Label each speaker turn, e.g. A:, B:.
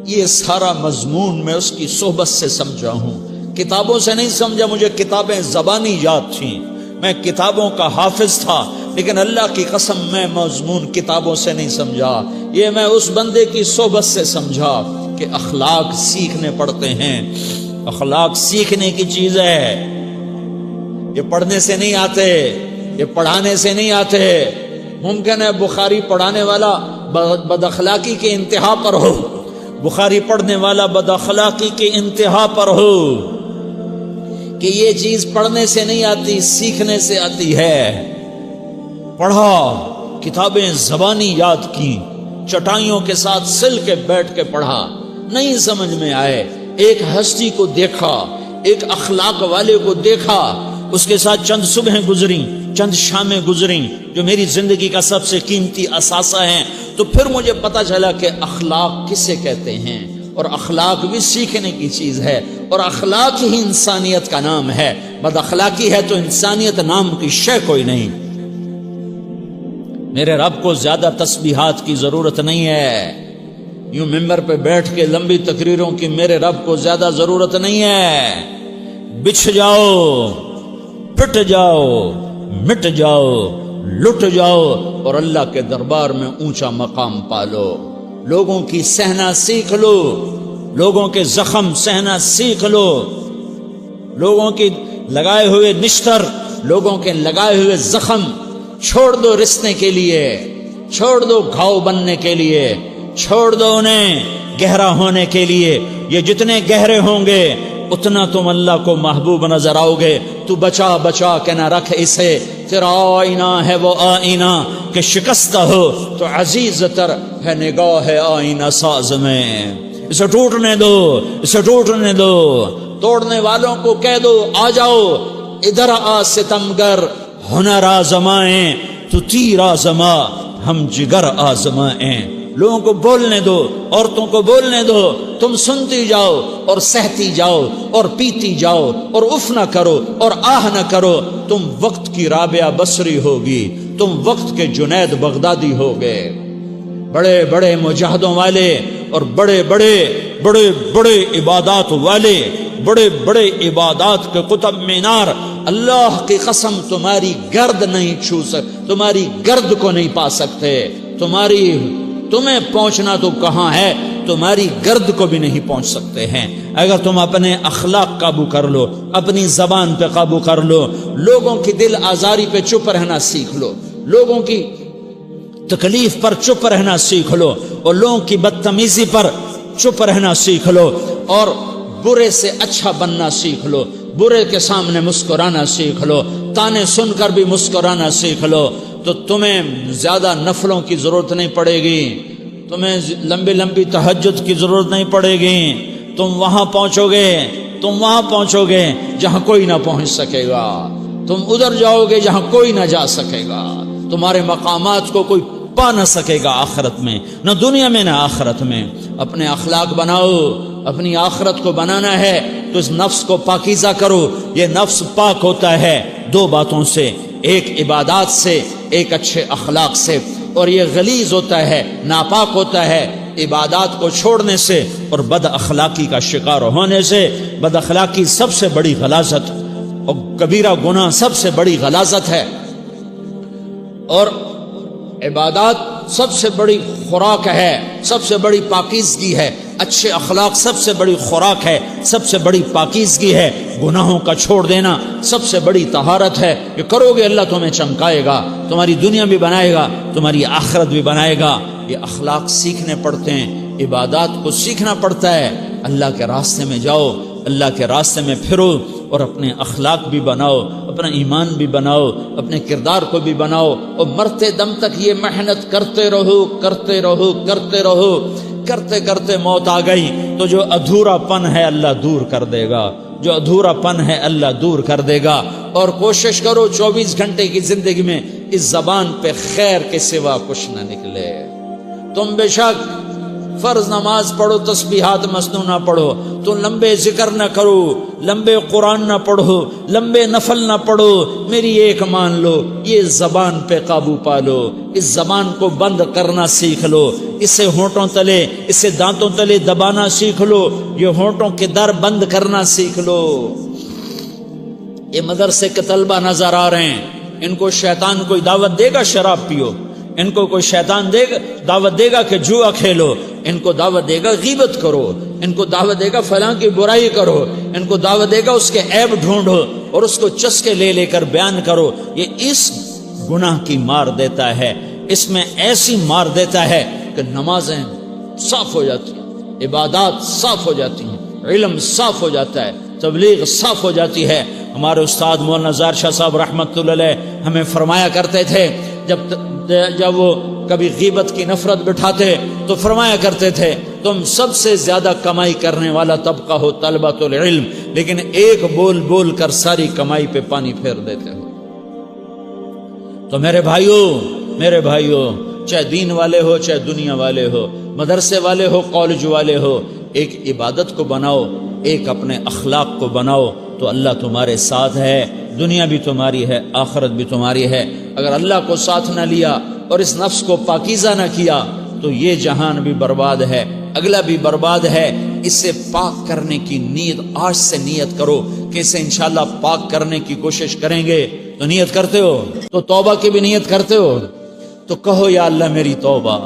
A: یہ سارا مضمون میں اس کی صحبت سے سمجھا ہوں، کتابوں سے نہیں سمجھا۔ مجھے کتابیں زبانی یاد تھیں، میں کتابوں کا حافظ تھا، لیکن اللہ کی قسم میں مضمون کتابوں سے نہیں سمجھا، یہ میں اس بندے کی صحبت سے سمجھا کہ اخلاق سیکھنے پڑتے ہیں۔ اخلاق سیکھنے کی چیز ہے، یہ پڑھنے سے نہیں آتے، یہ پڑھانے سے نہیں آتے۔ ممکن ہے بخاری پڑھانے والا بد اخلاقی کے انتہا پر ہو، بخاری پڑھنے والا بد اخلاقی کے انتہا پر ہو، کہ یہ چیز پڑھنے سے نہیں آتی، سیکھنے سے آتی ہے۔ پڑھا، کتابیں زبانی یاد کی، چٹائیوں کے ساتھ سل کے بیٹھ کے پڑھا، نہیں سمجھ میں آئے، ایک ہستی کو دیکھا، ایک اخلاق والے کو دیکھا، اس کے ساتھ چند صبحیں گزریں، چند شامیں گزریں جو میری زندگی کا سب سے قیمتی اثاثہ ہیں، تو پھر مجھے پتا چلا کہ اخلاق کسے کہتے ہیں، اور اخلاق بھی سیکھنے کی چیز ہے، اور اخلاق ہی انسانیت کا نام ہے۔ بد اخلاقی ہے تو انسانیت نام کی شے کوئی نہیں۔ میرے رب کو زیادہ تسبیحات کی ضرورت نہیں ہے، یوں ممبر پہ بیٹھ کے لمبی تقریروں کی میرے رب کو زیادہ ضرورت نہیں ہے۔ بچھ جاؤ، پٹ جاؤ، مٹ جاؤ، لٹ جاؤ، اور اللہ کے دربار میں اونچا مقام پالو۔ لوگوں کی سہنا سیکھ لو، لوگوں کے زخم سہنا سیکھ لو، لوگوں کی لگائے ہوئے نشتر، لوگوں کے لگائے ہوئے زخم چھوڑ دو رسنے کے لیے، چھوڑ دو گھاؤ بننے کے لیے، چھوڑ دو انہیں گہرا ہونے کے لیے۔ یہ جتنے گہرے ہوں گے اتنا تم اللہ کو محبوب نظر آؤ گے۔ تو بچا بچا کے نہ رکھ اسے، تیرا آئینہ ہے وہ آئینہ کہ شکستہ ہو تو عزیز تر ہے نگاہ آئینہ ساز میں۔ اسے ٹوٹنے دو، اسے ٹوٹنے دو۔ توڑنے والوں کو کہہ دو آ جاؤ ادھر آ ستمگر، ہنر آزمائیں تو تیر آزما، ہم جگر آزمائیں۔ لوگوں کو بولنے دو، عورتوں کو بولنے دو، تم سنتی جاؤ اور سہتی جاؤ اور پیتی جاؤ اور اف نہ کرو اور آہ نہ کرو۔ تم وقت کی رابعہ بصری ہوگی، تم وقت کے جنید بغدادی ہوگے۔ بڑے بڑے مجاہدوں والے اور بڑے بڑے بڑے بڑے عبادات والے، بڑے بڑے عبادات کے قطب مینار، اللہ کی قسم تمہاری گرد نہیں چھو سکتے، تمہاری گرد کو نہیں پا سکتے۔ تمہیں پہنچنا تو کہاں ہے، تمہاری گرد کو بھی نہیں پہنچ سکتے ہیں۔ اگر تم اپنے اخلاق قابو کر لو، اپنی زبان پہ قابو کر لو، لوگوں کی دل آزاری پہ چپ رہنا سیکھ لو، لوگوں کی تکلیف پر چپ رہنا سیکھ لو، اور لوگوں کی بدتمیزی پر چپ رہنا سیکھ لو، اور برے سے اچھا بننا سیکھ لو، برے کے سامنے مسکرانا سیکھ لو، تانے سن کر بھی مسکرانا سیکھ لو، تو تمہیں زیادہ نفلوں کی ضرورت نہیں پڑے گی، تمہیں لمبی لمبی تہجد کی ضرورت نہیں پڑے گی۔ تم وہاں پہنچو گے، تم وہاں پہنچو گے جہاں کوئی نہ پہنچ سکے گا، تم ادھر جاؤ گے جہاں کوئی نہ جا سکے گا، تمہارے مقامات کو کوئی پا نہ سکے گا آخرت میں، نہ دنیا میں نہ آخرت میں۔ اپنے اخلاق بناؤ، اپنی آخرت کو بنانا ہے تو اس نفس کو پاکیزہ کرو۔ یہ نفس پاک ہوتا ہے دو باتوں سے، ایک عبادات سے، ایک اچھے اخلاق سے، اور یہ غلیظ ہوتا ہے، ناپاک ہوتا ہے عبادات کو چھوڑنے سے اور بد اخلاقی کا شکار ہونے سے۔ بد اخلاقی سب سے بڑی غلاظت اور کبیرہ گناہ سب سے بڑی غلاظت ہے، اور عبادات سب سے بڑی خوراک ہے، سب سے بڑی پاکیزگی ہے۔ اچھے اخلاق سب سے بڑی خوراک ہے، سب سے بڑی پاکیزگی ہے۔ گناہوں کا چھوڑ دینا سب سے بڑی طہارت ہے۔ یہ کرو گے اللہ تمہیں چمکائے گا، تمہاری دنیا بھی بنائے گا، تمہاری آخرت بھی بنائے گا۔ یہ اخلاق سیکھنے پڑتے ہیں، عبادات کو سیکھنا پڑتا ہے۔ اللہ کے راستے میں جاؤ، اللہ کے راستے میں پھرو، اور اپنے اخلاق بھی بناؤ، اپنا ایمان بھی بناؤ، اپنے کردار کو بھی بناؤ، اور مرتے دم تک یہ محنت کرتے رہو، کرتے رہو، کرتے رہو۔ کرتے کرتے موت آ گئی تو جو ادھورا پن ہے اللہ دور کر دے گا، جو ادھورا پن ہے اللہ دور کر دے گا۔ اور کوشش کرو 24 گھنٹے کی زندگی میں اس زبان پہ خیر کے سوا کچھ نہ نکلے۔ تم بے شک فرض نماز پڑھو، تسبیحات مسنونہ پڑھو، تو لمبے ذکر نہ کرو، لمبے قرآن نہ پڑھو، لمبے نفل نہ پڑھو، میری ایک مان لو، یہ زبان پہ قابو پالو، اس زبان کو بند کرنا سیکھ لو، اسے ہونٹوں تلے، اسے دانتوں تلے دبانا سیکھ لو، یہ ہونٹوں کے در بند کرنا سیکھ لو۔ یہ مدرسے کے طلبہ نظر آ رہے ہیں، ان کو شیطان کوئی دعوت دے گا شراب پیو، ان کو کوئی شیطان دعوت دے گا کہ جوا کھیلو، ان کو دعوت دے گا غیبت کرو، ان کو دعوت دے گا فلاں کی برائی کرو، ان کو دعوت دے گا اس کے عیب ڈھونڈو اور اس کو چسکے لے لے کر بیان کرو۔ یہ اس گناہ کی مار دیتا ہے، اس میں ایسی مار دیتا ہے کہ نمازیں صاف ہو جاتی ہیں، عبادات صاف ہو جاتی ہیں، علم صاف ہو جاتا ہے، تبلیغ صاف ہو جاتی ہے۔ ہمارے استاد مولانا زار شاہ صاحب رحمۃ اللہ علیہ ہمیں فرمایا کرتے تھے، جب وہ کبھی غیبت کی نفرت بٹھاتے تو فرمایا کرتے تھے تم سب سے زیادہ کمائی کرنے والا طبقہ ہو طلبۃ العلم، لیکن ایک بول بول کر ساری کمائی پہ پانی پھیر دیتے ہو۔ تو میرے بھائیوں چاہے دین والے ہو چاہے دنیا والے ہو، مدرسے والے ہو کالج والے ہو، ایک عبادت کو بناؤ، ایک اپنے اخلاق کو بناؤ، تو اللہ تمہارے ساتھ ہے، دنیا بھی تمہاری ہے، آخرت بھی تمہاری ہے۔ اگر اللہ کو ساتھ نہ لیا اور اس نفس کو پاکیزہ نہ کیا تو یہ جہان بھی برباد ہے، اگلا بھی برباد ہے۔ اسے پاک کرنے کی نیت آج سے نیت کرو کہ اسے انشاءاللہ پاک کرنے کی کوشش کریں گے۔ تو نیت کرتے ہو تو توبہ کی بھی نیت کرتے ہو، تو کہو یا اللہ میری توبہ،